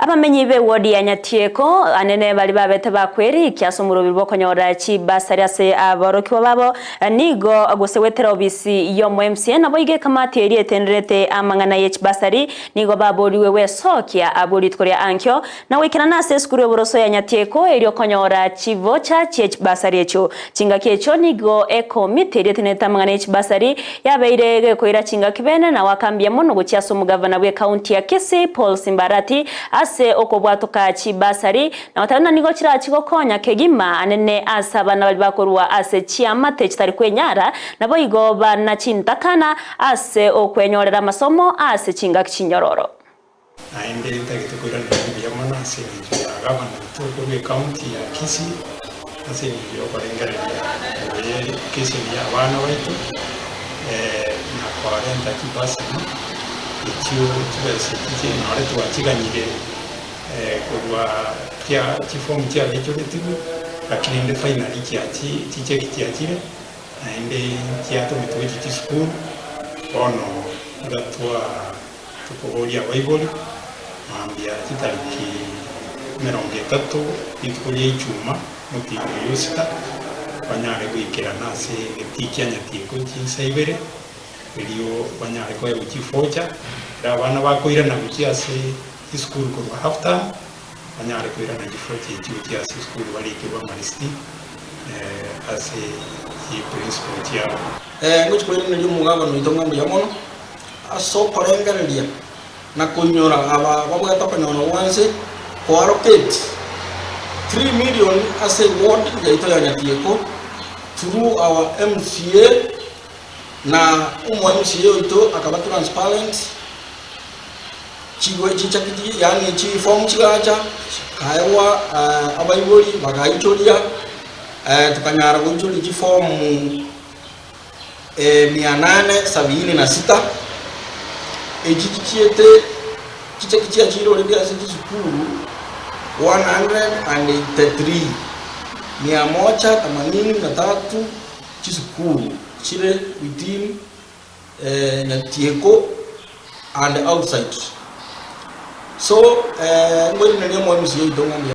Abamenyi be wodi ya Nyatieko anene bali babete bakweri kiasumuro bilbokonyora chibasari ase aborokiwa babo nigo agosewetera obisi yo MCN nabo ige kamati eri etenderete amangana y'echibasari nigo baboliwe wesokia abolitkoria ankyo na wikira nase skuru y'oboroso ya Nyatieko eri okonyora chivocha ch'echibasari echo chingaki echo nigo ekomite eri etenderete amangana y'echibasari yabeire koira chingaki bene na wakambia mono gochiaso gavana bwe county ya Kisii Paul Simbarati ase okobwatoka chibasari na watarana nigo chira chigokonya kegima anene asaba na bali bakorwa ase chiamate chitari kwenyara nabo igo bana chintakana ase okwenyorera masomo ase chingaki chinyororo naende tagitukwira ndi yamana ase ya gavana tokwe county ya Kisii ase yo barengereria Kisii ya abana baitu na kwarenta chibasari ichio twese nore twachiganyire kwa chifomu chia lecho letibu lakini nde finali chichekitiachire naende chiato mituwechi chisukuru ono gatwa tukogoria baiboli maambia chitariki 30 itukolia ichuma mutiko yosita banyare gwikira nase getikia Nyatieko chinsaibere elio banyare kwa uchifocha abana bakoira na guchiase iskuru kwa hafta banyare koira na gifocha chiase iskuru bali kiba maristi ase ki principal chia ngochikoira ndi mugabo no itonga mu yamono aso parengereria na kunyora aba babwata panono wanse ko allocate 3 million ase ward ya itoya Nyatieko through our MCA na MCA ito akaba transparent chigo chichakiji yani chi form chigacha kaiwa abaiboli bagaichoria tukanyara gunjuli chi form 876 ejichiete chichakiji achiro lebya sisi sukuru 183 183 chisukuru chile within Nyatieko and outside. So ngoni ndio mwa msiyo idonga